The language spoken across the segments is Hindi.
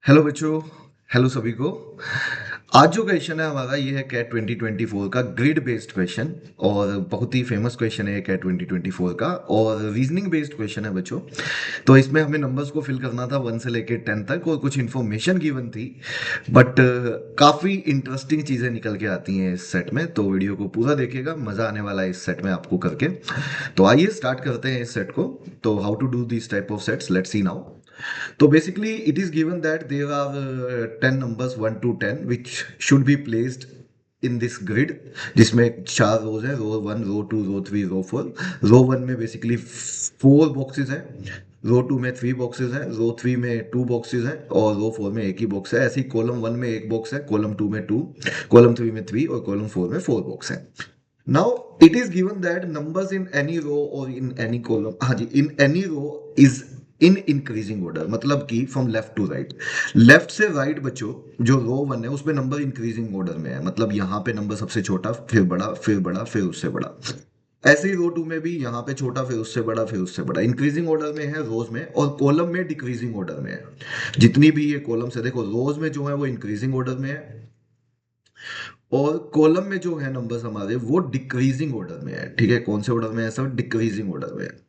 हेलो बच्चों। हेलो सभी को। आज जो क्वेश्चन है हमारा ये है कैट 2024 का ग्रिड बेस्ड क्वेश्चन। और बहुत ही फेमस क्वेश्चन है ये कैट 2024 का और रीजनिंग बेस्ड क्वेश्चन है बच्चों। तो इसमें हमें नंबर्स को फिल करना था 1 से लेके 10 तक और कुछ इन्फॉर्मेशन गिवन थी। बट काफ़ी इंटरेस्टिंग चीज़ें निकल के आती हैं इस सेट में, तो वीडियो को पूरा देखिएगा, मज़ा आने वाला है इस सेट में आपको करके। तो आइए स्टार्ट करते हैं इस सेट को। तो how to do this type of sets, let's see now. So basically, it is given that there are 10 numbers 1 to 10 which should be placed in this grid, जिसमें चार रोज है, रो 1, रो 2, रो 3, रो 4। रो 1 में बेसिकली 4 बॉक्सेस हैं, रो 2 में 3 बॉक्सेस हैं, रो 3 में 2 बॉक्सेस हैं और रो 4 में एक ही बॉक्स है। ऐसे ही कॉलम 1 में एक बॉक्स है, कॉलम 2 में 2, कॉलम 3 में 3 और कॉलम 4 में 4 बॉक्स है। Now it is given that numbers in any row or in any column, हाँ जी, in any row is in increasing order, मतलब कि from left to right, left से राइट बच्चों। जो रो 1 है उसमें नंबर इंक्रीजिंग ऑर्डर में है, मतलब यहाँ पे नंबर सबसे छोटा, फिर बड़ा, फिर बड़ा, फिर उससे बड़ा। ऐसे ही रो 2 में भी यहाँ पे छोटा, फिर उससे बड़ा, फिर उससे बड़ा, इंक्रीजिंग ऑर्डर में है रोज में। और कॉलम में डिक्रीजिंग ऑर्डर में है। जितनी भी ये कॉलम्स है, देखो रोज में जो है वो इंक्रीजिंग ऑर्डर में है और कॉलम में जो है नंबर्स हमारे वो डिक्रीजिंग ऑर्डर में है। ठीक है, कौन से ऑर्डर में है सब? डिक्रीजिंग ऑर्डर में है।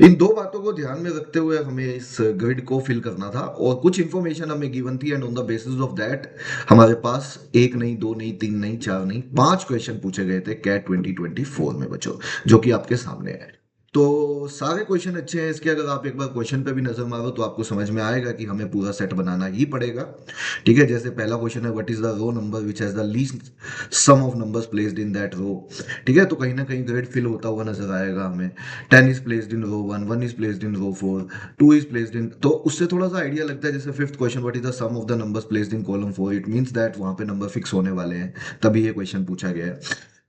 इन दो बातों को ध्यान में रखते हुए हमें इस ग्रिड को फिल करना था और कुछ इंफॉर्मेशन हमें गिवन थी and on the basis of that हमारे पास एक नहीं, दो नहीं, तीन नहीं, चार नहीं, 5 क्वेश्चन पूछे गए थे कैट 2024 में बच्चों, जो कि आपके सामने है। तो सारे क्वेश्चन अच्छे हैं इसके। अगर आप एक बार क्वेश्चन पे भी नजर मारो तो आपको समझ में आएगा कि हमें पूरा सेट बनाना ही पड़ेगा। ठीक है, जैसे पहला क्वेश्चन है what is the row number which has the least sum of numbers placed in that row. ठीक है, तो कहीं ना कहीं ग्रिड फिल होता हुआ नजर आएगा हमें। 10 is placed in row 1, 1 is placed in row 4, 2 is placed in, तो उससे थोड़ा सा आइडिया लगता है। जैसे fifth question what is the sum of the numbers placed in column 4, it means that वहां पे नंबर फिक्स होने वाले हैं, तभी ये क्वेश्चन पूछा गया है।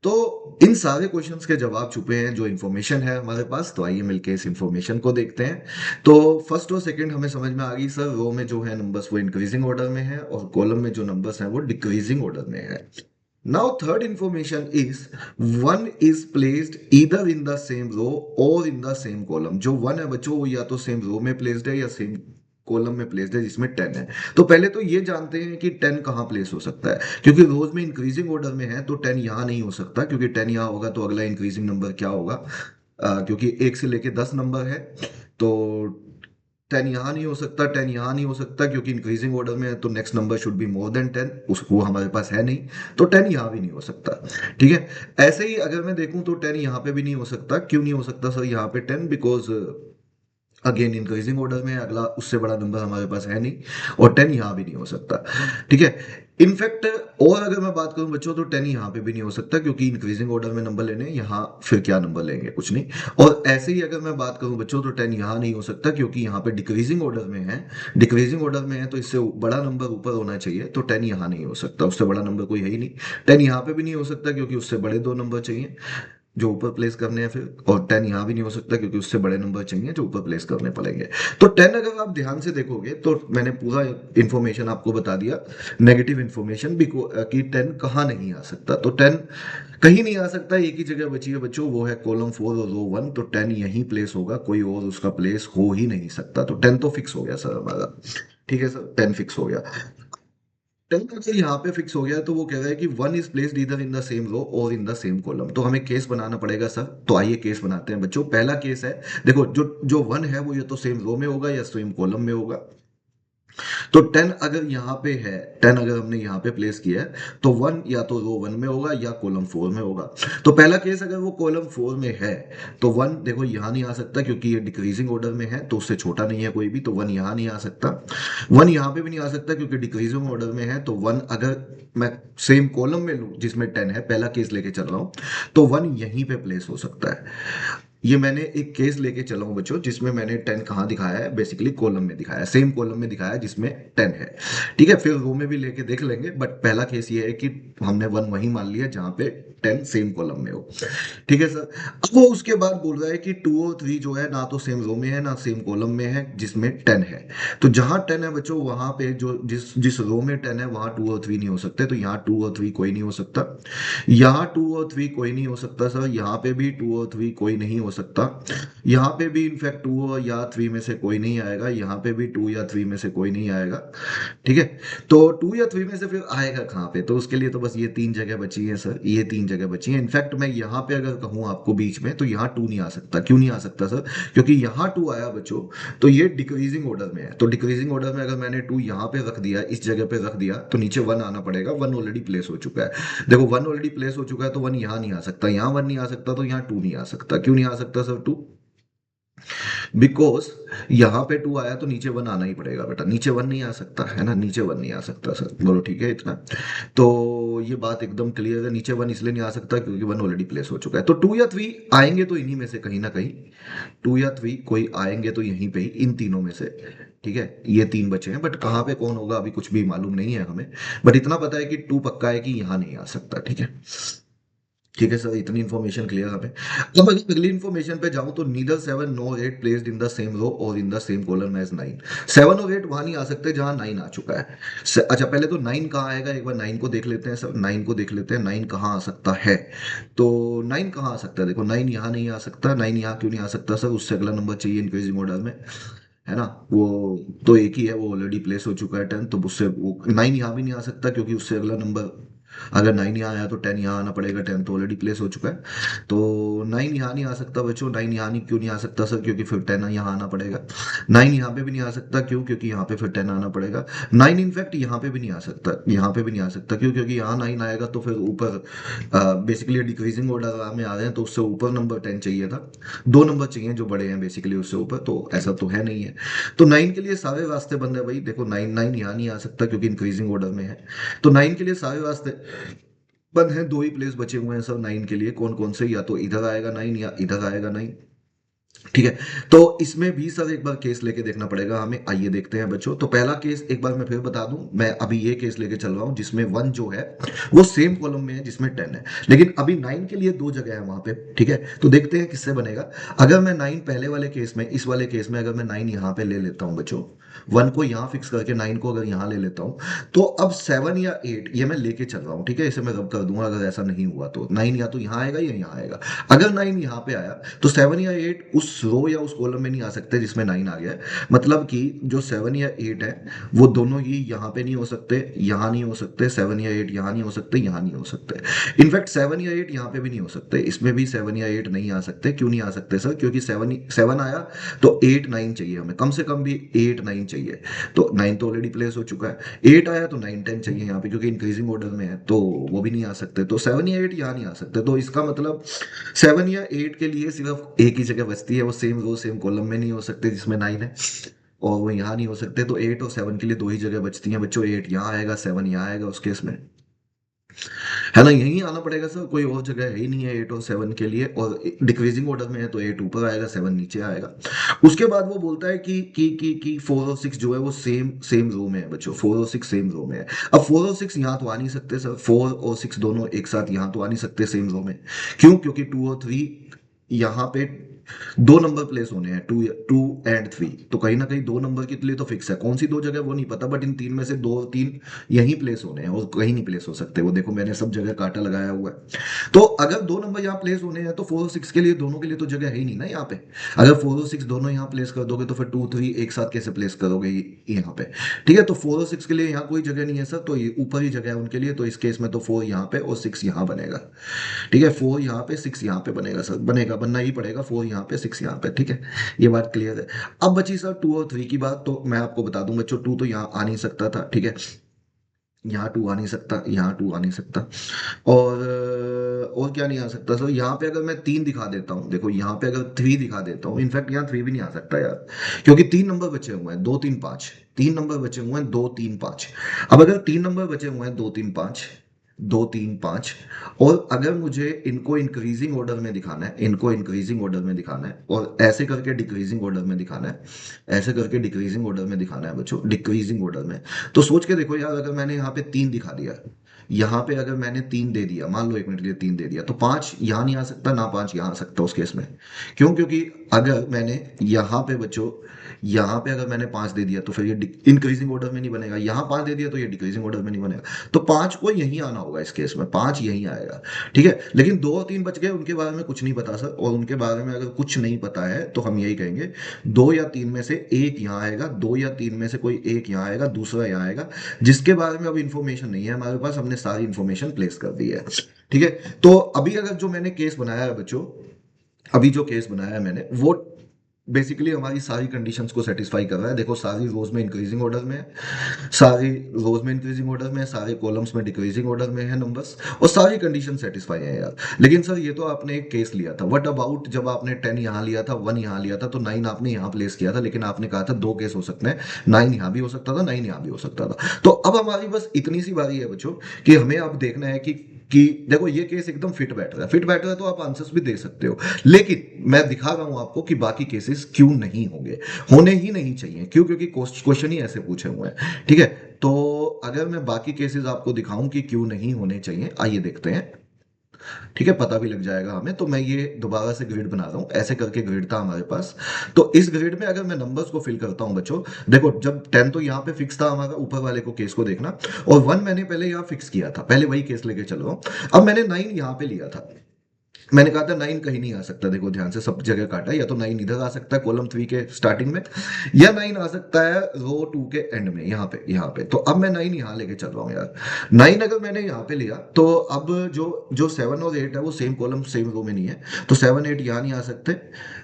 तो इन सारे क्वेश्चंस के जवाब छुपे हैं, जो इन्फॉर्मेशन है हमारे पास। तो आइए मिलके इस इन्फॉर्मेशन को देखते हैं। तो फर्स्ट और सेकंड हमें समझ में आ गई सर, रो में जो है नंबर्स वो इंक्रीजिंग ऑर्डर में है और कॉलम में जो नंबर्स हैं वो डिक्रीजिंग ऑर्डर में है। Now, third information is one is placed either in the same row or in the same column. जो one है बच्चों वो या तो सेम रो में प्लेस्ड है या सेम कॉलम में प्लेस्ड है जिसमें 10 है। तो पहले तो ये जानते हैं कि 10 कहाँ प्लेस हो सकता है, क्योंकि रोज में इंक्रीजिंग ऑर्डर में है तो 10 यहाँ नहीं हो सकता, क्योंकि 10 यहाँ होगा तो अगला इंक्रीजिंग नंबर क्या होगा? क्योंकि 1 से लेके 10 नंबर है तो 10 यहाँ नहीं हो सकता, 10 यहाँ नहीं हो सकता, क्योंकि इंक्रीजिंग ऑर्डर में है तो next number should be more than 10, उसको हमारे पास है नहीं, तो 10 यहाँ भी नहीं हो सकता। ठीक है, ऐसे ही अगर मैं देखूं तो 10 यहाँ पे भी नहीं हो सकता। क्यों नहीं हो सकता सर यहाँ पे 10? बिकॉज अगेन इंक्रीजिंग ऑर्डर में है, अगला उससे बड़ा नंबर हमारे पास है नहीं, और 10 यहाँ भी नहीं हो सकता। ठीक है, इनफैक्ट और अगर मैं बात करूं बच्चों तो 10 यहाँ पे भी नहीं हो सकता, क्योंकि इंक्रीजिंग ऑर्डर में नंबर लेने यहाँ फिर क्या नंबर लेंगे, कुछ नहीं। और ऐसे ही अगर मैं बात करूं बच्चों तो 10 यहाँ नहीं हो सकता, क्योंकि यहाँ पे डिक्रीजिंग ऑर्डर में है। डिक्रीजिंग ऑर्डर में है तो इससे बड़ा नंबर ऊपर होना चाहिए, तो 10 यहाँ नहीं हो सकता, उससे बड़ा नंबर कोई है ही नहीं। 10 यहाँ पे भी नहीं हो सकता क्योंकि उससे बड़े दो नंबर चाहिए जो ऊपर प्लेस करने हैं फिर, और 10 यहाँ भी नहीं हो सकता क्योंकि उससे बड़े नंबर चाहिए जो ऊपर प्लेस करने पड़ेंगे। तो 10 अगर आप ध्यान से देखोगे तो मैंने पूरा इंफॉर्मेशन आपको बता दिया, नेगेटिव इंफॉर्मेशन भी कि 10 कहाँ नहीं आ सकता। तो 10 कहीं नहीं आ सकता, एक ही जगह बची है बच्चों, वो है कॉलम 4 और रो 1। तो 10 यहीं प्लेस होगा, कोई और उसका प्लेस हो ही नहीं सकता। तो 10 तो फिक्स हो गया सर हमारा। ठीक है सर, 10 फिक्स हो गया। 10 अगर यहाँ पे फिक्स हो गया तो वो कह रहा है कि वन इज प्लेस्ड इधर इन द सेम रो और इन द सेम कॉलम। तो हमें केस बनाना पड़ेगा सर। तो आइए केस बनाते हैं बच्चों। पहला केस है, देखो जो जो वन है वो या तो सेम रो में होगा या सेम कॉलम में होगा। तो 10 अगर यहाँ पे है, 10 अगर हमने यहाँ पे प्लेस किया है तो 1 या तो रो 1 में होगा या कॉलम 4 में होगा। तो पहला केस अगर वो कॉलम 4 में है तो 1 देखो यहाँ नहीं आ सकता, क्योंकि ये डिक्रीजिंग ऑर्डर में है तो उससे छोटा नहीं है कोई भी, तो 1 यहाँ नहीं आ सकता। 1 यहाँ पे भी नहीं आ सकता क्योंकि डिक्रीजिंग ऑर्डर में है, तो 1 अगर मैं सेम कॉलम में लूं जिसमें 10 है, पहला केस लेके चल रहा हूं, तो 1 यहीं पे प्लेस हो सकता है। ये मैंने एक केस लेके चला हूं बच्चों जिसमें मैंने 10 कहाँ दिखाया है, बेसिकली कॉलम में दिखाया है, सेम कॉलम में दिखाया है जिसमें 10 है। ठीक है, फिर रो में भी लेके देख लेंगे, बट पहला केस ये है कि हमने 1 वहीं मान लिया जहां पे 10 सेम कॉलम में हो। ठीक है सर। अब वो उसके बाद बोल रहा है कि 2 और 3 जो है ना तो सेम रो में है ना सेम कॉलम में है जिसमें 10 है। तो जहां 10 है बच्चों वहां पे जो जिस जिस रो में 10 है वहां 2 और 3 नहीं हो सकते, तो यहाँ 2 और 3 कोई नहीं हो सकता। यहाँ 2 और 3 कोई नहीं हो सकता सर, यहाँ पे भी 2 और 3 कोई नहीं हो सकता। यहाँ पे भी इनफैक्ट 2 और या 3 में से कोई नहीं आएगा, यहाँ पे भी 2 या 3 में से कोई नहीं आएगा। ठीक है। तो 2 या 3 में से फिर आएगा कहाँ पे? तो उसके लिए तो बस ये 3 जगह बची है सर, ये 3 जगह बची है। इनफैक्ट मैं यहाँ पे अगर कहूँ आपको बीच में, तो यहाँ 2 नहीं आ सकता। क्यों नहीं आ सकता सर? क्योंकि यहाँ 2 आया बच्चों, तो ये डिक्रीजिंग ऑर्डर में है। तो डिक्रीजिंग ऑर्डर में अगर मैंने 2 यहाँ पे रख दिया, इस जगह पे रख दिया, तो नीचे 1 आना पड़ेगा। 1 ऑलरेडी प्लेस हो चुका है। देखो 1 ऑलरेडी प्लेस हो चुका है, तो 1 यहाँ नहीं आ सकता, यहाँ 1 नहीं आ सकता, तो यहाँ 2 नहीं आ सकता। क्यों नहीं आ सकता सर 2? बिकॉज यहाँ पे 2 आया तो नीचे 1 आना ही पड़ेगा बेटा, नीचे 1 नहीं आ सकता है ना, नीचे 1 नहीं आ सकता सर। बोलो ठीक है इतना? तो ये बात एकदम क्लियर है, नीचे 1 इसलिए नहीं आ सकता क्योंकि 1 ऑलरेडी प्लेस हो चुका है। तो 2 या 3 आएंगे तो इन्हीं में से कहीं ना कहीं, 2 या 3 कोई आएंगे तो यहीं पे ही, इन तीनों में से। ठीक है, ये 3 बचे हैं, बट कहाँ पे कौन होगा अभी कुछ भी मालूम नहीं है हमें। बट इतना पता है कि 2 पक्का है कि यहाँ नहीं आ सकता। ठीक है। ठीक है सर, इतनी इन्फॉर्मेशन क्लियर हमें। अब अगर अगली इन्फॉर्मेशन पे जाऊं तो neither 7 nor 8 placed in the same row और in the same column as 9। 7 और 8 वहां नहीं आ सकते जहां 9 आ चुका है। अच्छा पहले तो 9 कहाँ आएगा, एक बार 9 को देख लेते हैं सर, 9 को देख लेते हैं, 9 कहाँ आ सकता है। तो 9 कहाँ आ सकता है? देखो 9 यहाँ नहीं आ सकता। 9 यहाँ क्यों नहीं आ सकता सर? उससे अगला नंबर चाहिए इंक्रीजिंग ऑर्डर में, है ना। वो तो एक ही है, वो ऑलरेडी प्लेस हो चुका है 10, तो उससे वो 9 यहाँ भी नहीं आ सकता क्योंकि उससे अगला नंबर, अगर 9 यहाँ आया तो 10 यहाँ आना पड़ेगा, 10 तो ऑलरेडी प्लेस हो चुका है। तो 9 यहाँ नहीं आ सकता बच्चों। 9 यहाँ नहीं क्यों नहीं आ सकता सर? क्योंकि फिर 10 यहाँ आना पड़ेगा। 9 यहाँ पे भी नहीं आ सकता, क्यों? क्योंकि यहाँ पे फिर 10 आना पड़ेगा। 9 इनफैक्ट यहाँ पे भी नहीं आ सकता, यहाँ पे भी नहीं आ सकता, क्यों? क्योंकि यहाँ 9 आएगा तो फिर ऊपर बेसिकली डिक्रीजिंग ऑर्डर में आ रहे हैं, तो उससे ऊपर नंबर 10 चाहिए था। 2 नंबर चाहिए जो बड़े हैं बेसिकली उससे ऊपर, तो ऐसा तो है नहीं है। तो 9 के लिए सारे रास्ते बंद है भाई। देखो 9 9 यहाँ नहीं आ सकता क्योंकि इंक्रीजिंग ऑर्डर में है। तो 9 के लिए सारे रास्ते बंद हैं। 2 ही प्लेस बचे हुए हैं सर 9 के लिए। कौन कौन से? या तो इधर आएगा 9 या इधर आएगा 9। ठीक है। तो इसमें भी सर एक बार केस लेके देखना पड़ेगा हमें। आइए देखते हैं बच्चों। तो पहला केस एक बार मैं फिर बता दूं, मैं अभी ये केस लेके चल रहा हूं जिसमें 1 जो है वो सेम कॉलम में है जिसमें 10 है, लेकिन अभी 9 के लिए 2 जगह है वहां पे। ठीक है। तो देखते हैं किससे बनेगा। अगर मैं 9 पहले वाले केस में, इस वाले केस में अगर मैं 9 यहां पे ले लेता हूं बच्चों, 1 को यहां फिक्स करके 9 को अगर यहां ले लेता हूं, तो अब 7 या 8 ये मैं लेके चल रहा हूं। ठीक है। इसे मैं रब कर दूंगा। अगर ऐसा नहीं हुआ तो 9 या तो यहां आएगा या यहां आएगा। अगर 9 यहां पे आया तो 7 या 8 उस रो या उस कॉलम में नहीं आ सकते जिसमें 9 आ गया है। मतलब कि जो 7 या 8 है वो दोनों ही यहाँ पे नहीं हो सकते, यहाँ नहीं हो सकते। 7 या 8 यहाँ नहीं हो सकते, यहाँ नहीं हो सकते। इनफैक्ट 7 या 8 यहाँ पे भी नहीं हो सकते, इसमें भी 7 या 8 नहीं आ सकते। क्यों नहीं आ सकते सर? क्योंकि 7 आया तो 8 9 चाहिए हमें, कम से कम भी 8 9 चाहिए। तो 9 तो ऑलरेडी प्लेस हो चुका है। 8 आया तो 9 10 चाहिए यहाँ पे, क्योंकि इंक्रीजिंग ऑर्डर में है, तो वो भी नहीं आ सकते। तो 7 या 8 यहाँ नहीं आ सकते। तो इसका मतलब 7 या 8 के लिए सिर्फ एक ही जगह बचती है, वो सेम रो सेम कॉलम में नहीं हो सकते जिसमें 9 है, और वो यहाँ नहीं हो सकते। तो 8 और 7 के लिए 2 ही जगह बचती हैं बच्चों। 8 यहाँ आएगा, 7 यहाँ आएगा उस केस में, है ना। यहीं आना पड़ेगा सर, कोई और जगह है ही नहीं है 8 और 7 के लिए। और डिक्रीजिंग ऑर्डर में है तो 8 ऊपर आएगा, 7 नीचे आएगा। उसके बाद वो बोलता है कि 4 और 6 जो है वो सेम सेम रो में है बच्चों। 4 और 6 सेम रो में है। अब 4 और 6 यहाँ तो आ नहीं सकते सर, 4 और 6 दोनों एक साथ यहाँ तो आ नहीं सकते सेम रो में। क्यों? क्योंकि 2 और 3 यहाँ पे 2 नंबर प्लेस होने हैं, 2 2 एंड 3। तो कहीं ना कहीं 2 नंबर के लिए तो फिक्स है, कौन सी 2 जगह वो नहीं पता, बट इन 3 में से 2 और 3 यहीं प्लेस होने हैं और कहीं नहीं प्लेस हो सकते। वो देखो मैंने सब जगह कांटा लगाया हुआ है। तो अगर 2 नंबर यहाँ प्लेस होने हैं तो 4 और 6 के लिए दोनों के लिए तो जगह है ही नहीं ना यहाँ पे। अगर 4 और 6 दोनों यहाँ प्लेस कर दोगे तो फिर 2 3 एक साथ कैसे प्लेस करोगे यहाँ पे? ठीक है। तो 4 और 6 के लिए यहाँ कोई जगह नहीं है सर, तो ये ऊपर ही जगह है उनके लिए। तो इस केस में तो 4 यहाँ पे और 6 यहाँ बनेगा। ठीक है। 4 यहाँ पे 6 यहाँ पे बनेगा सर, बनेगा, बनना ही पड़ेगा। 4 यहाँ पे 6 यहाँ पे। ठीक है। ये बात क्लियर है। अब बची सर 2 और 3 की बात। तो मैं आपको बता दूं बच्चों, 2 तो यहाँ आ नहीं सकता था। ठीक है। यहाँ 2 आ नहीं सकता, यहाँ 2 आ नहीं सकता। और क्या नहीं आ सकता सर? यहाँ पे अगर मैं 3 दिखा देता हूँ, देखो यहाँ पे अगर 3 दिखा देता हूँ, इनफैक्ट यहाँ 3 भी नहीं आ सकता यार, क्योंकि 3 नंबर बचे हुए हैं, 2 3 5। 3 नंबर बचे हुए हैं, 2 3 5। अब अगर 3 नंबर बचे हुए हैं, 2 3 5, 2 3 5, और अगर मुझे इनको इंक्रीजिंग ऑर्डर में दिखाना है, इनको इंक्रीजिंग ऑर्डर में दिखाना है, और ऐसे करके डिक्रीजिंग ऑर्डर में दिखाना है, ऐसे करके डिक्रीजिंग ऑर्डर में दिखाना है बच्चों, डिक्रीजिंग ऑर्डर में। तो सोच के देखो यार, अगर मैंने यहाँ पे 3 दिखा दिया, यहाँ पे अगर मैंने 3 दे दिया, मान लो 1 मिनट के लिए 3 दे दिया, तो 5 यहाँ नहीं आ सकता, ना 5 यहाँ आ सकता उस केस में। क्यों? क्योंकि अगर मैंने यहाँ पे बच्चों, यहाँ पे अगर मैंने 5 दे दिया तो फिर ये इंक्रीजिंग ऑर्डर में नहीं बनेगा, यहाँ 5 दे दिया तो ये डिक्रीजिंग ऑर्डर में नहीं बनेगा। तो 5 को यहीं आना होगा, इस केस में 5 यहीं आएगा। ठीक है, लेकिन 2 और 3 बच गए, उनके बारे में कुछ नहीं पता सर, और उनके बारे में अगर कुछ नहीं पता है तो हम यही कहेंगे 2 या 3 में से एक यहाँ आएगा, 2 या 3 में से कोई एक यहाँ आएगा, दूसरा यहाँ आएगा, जिसके बारे में अब इंफॉर्मेशन नहीं है हमारे पास, हमने सारी इंफॉर्मेशन प्लेस कर दी है। ठीक है, तो अभी अगर जो मैंने केस बनाया है बच्चों, अभी जो केस बनाया है मैंने, वो बेसिकली हमारी सारी कंडीशंस को सेटिस्फाई कर रहा है। देखो सारी रोज में इंक्रीजिंग ऑर्डर में है, सारी रोज में इंक्रीजिंग ऑर्डर में है, सारे कॉलम्स में डिक्रीजिंग ऑर्डर में है नंबर्स, और सारी कंडीशन सेटिस्फाई है यार। लेकिन सर ये तो आपने एक केस लिया था, व्हाट अबाउट जब आपने 10 यहाँ लिया था, 1 यहाँ लिया था, तो 9 आपने यहाँ प्लेस किया था, लेकिन आपने कहा था 2 केस हो सकते हैं, 9 यहाँ भी हो सकता था, 9 यहाँ भी हो सकता था। तो अब हमारी बस इतनी सी बारी है बच्चों कि हमें अब देखना है कि देखो ये केस एकदम फिट बैठ रहा है, फिट बैठ रहा है तो आप आंसर्स भी दे सकते हो, लेकिन मैं दिखा रहा हूं आपको कि बाकी केसेस क्यों नहीं होंगे, होने ही नहीं चाहिए। क्यों? क्योंकि क्वेश्चन ही ऐसे पूछे हुए हैं। ठीक है, तो अगर मैं बाकी केसेस आपको दिखाऊं कि क्यों नहीं होने चाहिए, आइए देखते हैं। ठीक है, पता भी लग जाएगा हमें। तो मैं ये दोबारा से ग्रिड बना रहा हूं, ऐसे करके ग्रिड था हमारे पास। तो इस ग्रिड में अगर मैं नंबर्स को फिल करता हूं बच्चों, देखो जब 10 तो यहाँ पे फिक्स था हमारा, ऊपर वाले को केस को देखना, और 1 मैंने पहले यहाँ फिक्स किया था, पहले वही केस लेके चल रहा हूं। अब मैंने 9 यहाँ पे लिया था, मैंने कहा था 9 कहीं नहीं आ सकता, देखो ध्यान से सब जगह काटा, या तो 9 इधर आ सकता है कॉलम 3 के स्टार्टिंग में, या 9 आ सकता है रो 2 के एंड में, यहाँ पे। तो अब मैं 9 यहाँ लेके चल रहा हूँ यार। 9 अगर मैंने यहाँ पे लिया तो अब जो जो 7 और 8 है वो सेम कॉलम सेम रो में नहीं है, तो 7 8 यहाँ नहीं आ सकते।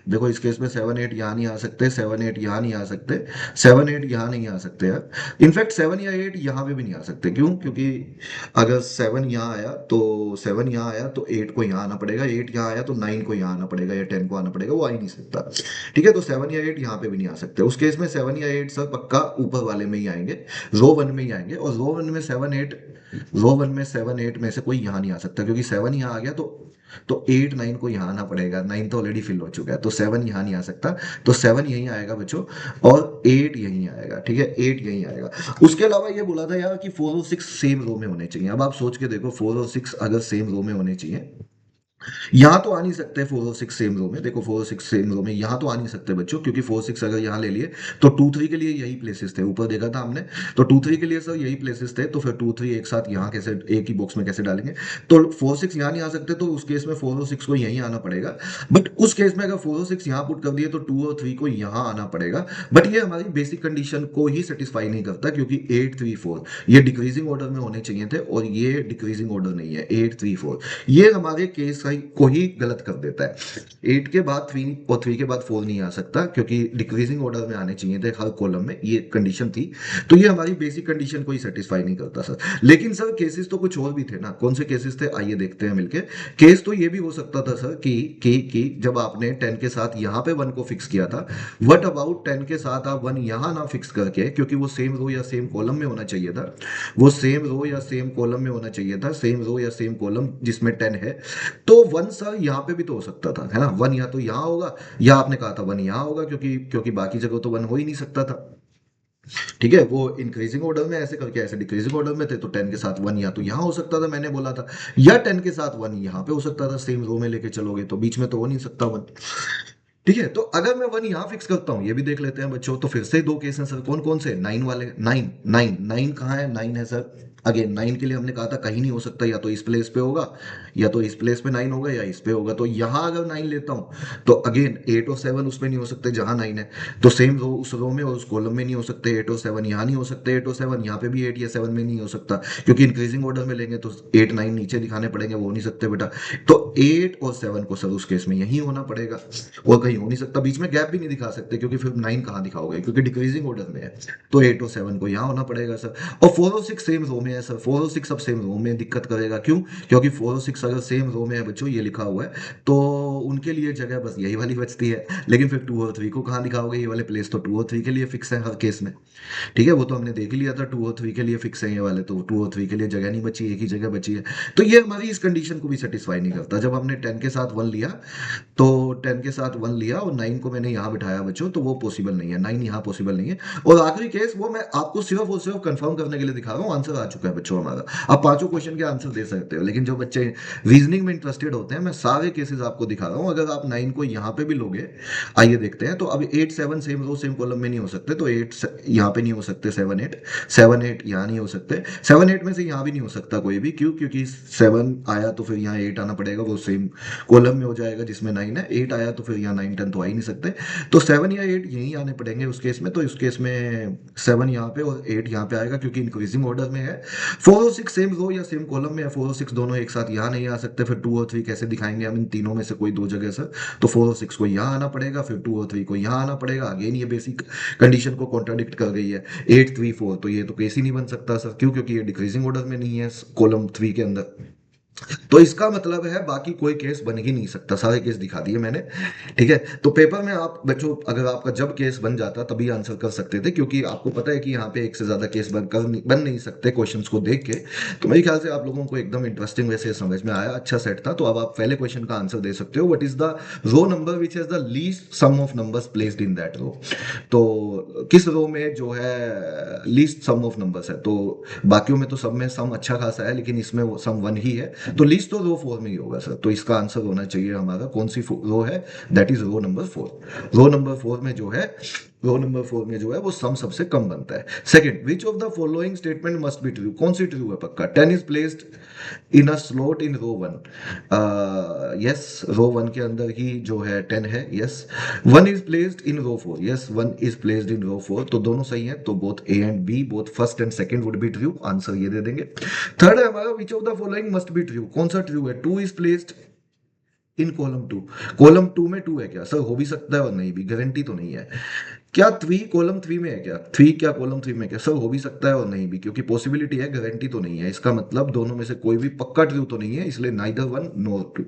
देखो इस केस में 7 8 यहाँ नहीं आ सकते, 7 8 यहाँ नहीं आ सकते, 7 8 यहाँ नहीं आ सकते यार। इनफैक्ट 7 या 8 यहाँ पे भी नहीं आ सकते। क्यों? क्योंकि अगर 7 यहाँ आया तो 7 यहाँ आया तो 8 को यहाँ आना पड़ेगा, 8 यहाँ आया तो 9 को यहाँ आना पड़ेगा, या 10 को आना पड़ेगा, वो आ ही नहीं सकता। ठीक है, तो 7 या 8 यहाँ पे भी नहीं आ सकते। उस केस में 7 या 8 सर पक्का ऊपर वाले में ही आएंगे, रो 1 में ही आएंगे, और रो 1 में 7 8, रो 1 में 7 8 में से कोई यहाँ नहीं आ सकता, क्योंकि 7 यहाँ आ गया तो 8 9 को यहाँ आना पड़ेगा, 9 तो ऑलरेडी फिल हो चुका है, तो 7 यहाँ नहीं आ सकता, तो 7 यहीं आएगा बच्चों, और 8 यहीं आएगा। ठीक है, 8 यहीं आएगा। उसके अलावा ये बोला था यार कि 4 और 6 सेम रो में होने चाहिए। अब आप सोच के देखो, 4 और 6 अगर सेम रो में होने चाहिए, यहाँ तो आ नहीं सकते 4 और 6 सेम रो में। देखो 4 और 6 सेम रो में यहाँ तो आ नहीं सकते बच्चों, क्योंकि 4 6 अगर यहाँ ले लिए तो 2 3 के लिए यही प्लेसेस थे, ऊपर देखा था हमने, तो 2 3 के लिए सर यही प्लेसेस थे, तो फिर 2 3 एक साथ यहाँ कैसे एक ही बॉक्स में कैसे डालेंगे? तो 4 6 यहाँ नहीं आ सकते, तो उस केस में 4 और 6 को यहीं आना पड़ेगा। बट उस केस में अगर 4 और 6 यहाँ पुट कर दिए तो 2 और 3 को यहाँ आना पड़ेगा। बट ये हमारी बेसिक कंडीशन को ही सेटिस्फाई नहीं करता, क्योंकि 8 3 4 ये डिक्रीजिंग ऑर्डर में होने चाहिए थे, और ये डिक्रीजिंग ऑर्डर नहीं है, 8 3 4 ये हमारे केस को ही गलत कर देता है। 8 के बाद 3 और 3 के बाद 4 नहीं आ सकता, क्योंकि डिक्रीजिंग ऑर्डर में आने चाहिए थे हर कॉलम में, ये कंडीशन थी। तो ये हमारी बेसिक कंडीशन को ही सेटिस्फाई नहीं करता सर। लेकिन सर केसेस तो कुछ और भी थे ना, कौन से केसेस थे आइए देखते हैं मिलके। केस तो ये भी हो सकता था सर कि जब आपने 10 के साथ यहाँ पे 1 को फिक्स किया था, व्हाट अबाउट 10 के साथ आप 1 यहाँ ना फिक्स करके, क्योंकि वो सेम रो या सेम कॉलम में होना चाहिए था, वो सेम रो या सेम कॉलम में होना चाहिए था, सेम रो या सेम कॉलम जिसमें 10 है, तो 1 सर यहाँ पे भी तो हो सकता था, है ना? 1 या तो यहाँ होगा, या आपने कहा था 1 यहाँ होगा, क्योंकि क्योंकि बाकी जगह तो 1 हो ही नहीं सकता था। ठीक है, वो इंक्रीजिंग ऑर्डर में ऐसे करके ऐसे डिक्रीजिंग ऑर्डर में थे, तो 10 के साथ 1 या तो यहाँ हो सकता था, मैंने बोला था, या 10 के साथ 1 यहाँ पे हो सकता था, सेम रो में लेके चलोगे तो बीच में तो हो नहीं सकता 1। ठीक है, तो अगर मैं 1 यहाँ फिक्स करता हूँ, ये भी देख लेते हैं बच्चों। तो फिर से 2 केस हैं सर, कौन कौन से? 9 वाले, 9 9 9 कहाँ है? 9 है सर। अगेन 9 के लिए हमने कहा था कहीं नहीं हो सकता, या तो इस प्लेस पे होगा, या तो इस प्लेस पे 9 होगा, या इस पे होगा। तो यहाँ अगर 9 लेता हूँ तो अगेन 8 और 7 उसमें नहीं हो सकते जहां 9 है, तो सेम रो उस रो में और उस कॉलम में नहीं हो सकते। 8 और 7 यहाँ नहीं हो सकते, 8 और 7 यहाँ पे भी 8 या 7 में नहीं हो सकता, क्योंकि इंक्रीजिंग ऑर्डर में लेंगे तो 8 9 नीचे दिखाने पड़ेंगे, वो हो नहीं सकते बेटा। तो 8 और 7 को सर उस केस में यही होना पड़ेगा, और कहीं हो नहीं सकता। बीच में गैप भी नहीं दिखा सकते, क्योंकि फिर 9 कहाँ दिखाओगे, क्योंकि डिक्रीजिंग ऑर्डर में है। तो 8 और 7 को यहाँ होना पड़ेगा सर। और 4 और 6 सेम रो में है सर, 4 और 6 सब सेम रो में दिक्कत करेगा। क्यों? क्योंकि 4 और 6 अगर सेम रो में है बच्चों, ये लिखा हुआ है, तो उनके लिए जगह बस यही वाली बचती है। लेकिन फिर 2 और 3 को कहाँ दिखाओगे? ये वाले प्लेस तो 2 और 3 के लिए फिक्स है हर केस में। ठीक है, वो तो हमने देख लिया था, 2 और 3 के लिए फिक्स है ये वाले, तो 2 और 3 के लिए जगह नहीं बची, एक ही जगह बची है। तो ये हमारी इस कंडीशन को भी सेटिस्फाई नहीं करता। जब हमने 10 के साथ 1 लिया, तो 10 के साथ 1 लिया और 9 को मैंने यहाँ बिठाया बच्चों, तो वो पॉसिबल नहीं है, 9 यहाँ पॉसिबल नहीं है। और आखिरी केस वो मैं आपको सिर्फ और सिर्फ कंफर्म करने के लिए दिखा रहा हूँ, आंसर आ चुका है बच्चों हमारा। आप पांचों क्वेश्चन के आंसर दे सकते हो, लेकिन जो बच्चे रीजनिंग में इंटरेस्टेड होते हैं मैं सारे केसेस आपको दिखा रहा हूँ। अगर आप 9 को यहाँ पे भी लोगे, आइए देखते हैं। तो अब 8 7 सेम रो सेम कॉलम में नहीं हो सकते, तो 8 यहाँ पे नहीं हो सकते, 7 8 7 8 यहाँ नहीं हो सकते, 7 8 में से यहाँ भी नहीं हो सकता कोई भी। क्यों? क्योंकि 7 आया तो फिर यहाँ 8 आना पड़ेगा, वो सेम कॉलम में हो जाएगा जिसमें 9 है। 8 आया तो फिर यहाँ 9 10 तो आ ही नहीं सकते, तो 7 या 8 यहीं आने पड़ेंगे उस केस में। तो इस केस में 7 यहाँ पे और 8 यहाँ पे आएगा, क्योंकि इंक्रीजिंग ऑर्डर में है। 4 और 6 सेम रो या सेम कॉलम में है, 4 और 6 दोनों एक साथ यहाँ नहीं आ सकते। फिर 2 और 3 कैसे दिखाएंगे हम इन तीनों में से कोई दो जगह से? तो 4 और 6 को यहाँ आना पड़ेगा, फिर 2 और 3 को यहाँ आना पड़ेगा। अगेन ये बेसिक कंडीशन को कॉन्ट्राडिक्ट कर गई है। 8 3 4, तो ये तो केस ही नहीं बन सकता सर। क्यों? क्योंकि ये डिक्रीजिंग ऑर्डर में नहीं है कॉलम 3 के अंदर। तो इसका मतलब है बाकी कोई केस बन ही नहीं सकता, सारे केस दिखा दिए मैंने। ठीक है, तो पेपर में आप बच्चों अगर आपका जब केस बन जाता तभी आंसर कर सकते थे, क्योंकि आपको पता है कि यहाँ पे एक से ज्यादा केस बन नहीं सकते क्वेश्चंस को देख के। तो मेरे ख्याल से आप लोगों को एकदम इंटरेस्टिंग वैसे समझ में आया, अच्छा सेट था। तो अब आप पहले क्वेश्चन का आंसर दे सकते हो। What is the row number which has the least sum of numbers placed in that row? तो किस रो में जो है लीस्ट सम ऑफ नंबर्स है? तो बाकियों में तो सब में सम अच्छा खासा है, लेकिन इसमें वो सम 1 ही है, तो लीस्ट तो रो 4 में ही होगा सर। तो इसका आंसर होना चाहिए हमारा, कौन सी रो है? That is row number 4। Row number 4 में जो है, रो नंबर 4 में जो है वो सम सबसे कम बनता है। Second, which of the following statement must be true? कौन सी ट्रू है पक्का? 10 is placed in a slot in row 1। Yes, row 1 के अंदर ही जो है 10 है। Yes, 1 is placed in row 4। Yes, 1 is placed in row 4। तो दोनों सही है, तो both A and B, both first and second would be true. Answer ये दे देंगे। थर्ड है हमारा, विच of the following must be true? कौन सा ट्रू है? 2 is placed in column 2। Column 2 में 2 है क्या सर? हो भी सकता है और नहीं भी, गारंटी तो नहीं है। क्या 3 कॉलम 3 में है क्या? 3 क्या कॉलम 3 में क्या सर? हो भी सकता है और नहीं भी, क्योंकि पॉसिबिलिटी है, गारंटी तो नहीं है। इसका मतलब दोनों में से कोई भी पक्का ट्रू तो नहीं है, इसलिए neither one nor two.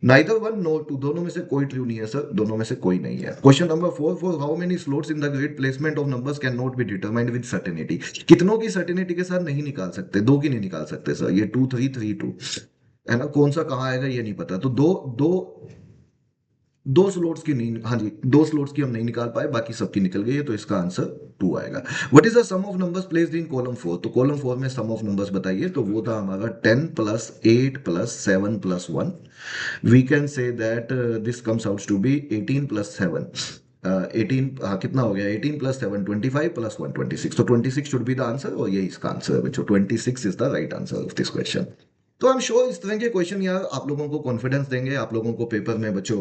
Neither one nor two, दोनों में से कोई ट्रू नहीं है सर, दोनों में से कोई नहीं है। Question number 4, for how many slots in the grid placement of numbers can not be determined with certainty? कितनों की सर्टेनिटी के साथ नहीं निकाल सकते? 2 की नहीं निकाल सकते सर, ये 2 3 3 2 है ना। कौन सा कहाँ आएगा ये नहीं पता, तो दो दो दो स्लॉट्स की नहीं, हाँ जी, 2 स्लॉट्स की हम नहीं निकाल पाए, बाकी सबकी निकल गई है, तो इसका आंसर 2 आएगा। What is the sum of numbers placed in column 4? तो कॉलम 4 में सम ऑफ नंबर्स बताइए, तो वो था हमारा 10 plus 8 plus 7 plus 1। We can say that this comes out to be 18 plus 7। 18 कितना हो गया? 18 प्लस 7 25 प्लस 1 26। तो 26 शुड बी द आंसर, और ये इसका आंसर है बच्चों। 26 is the right answer of this question. तो आई एम श्योर इस तरह के क्वेश्चन यार आप लोगों को कॉन्फिडेंस देंगे, आप लोगों को पेपर में बच्चों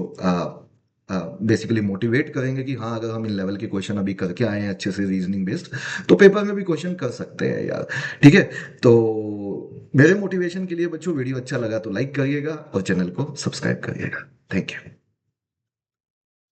बेसिकली मोटिवेट करेंगे कि हाँ, अगर हम इन लेवल के क्वेश्चन अभी करके आए हैं अच्छे से रीजनिंग बेस्ड, तो पेपर में भी क्वेश्चन कर सकते हैं यार। ठीक है, तो मेरे मोटिवेशन के लिए बच्चों वीडियो अच्छा लगा तो लाइक करिएगा और चैनल को सब्सक्राइब करिएगा। Thank you.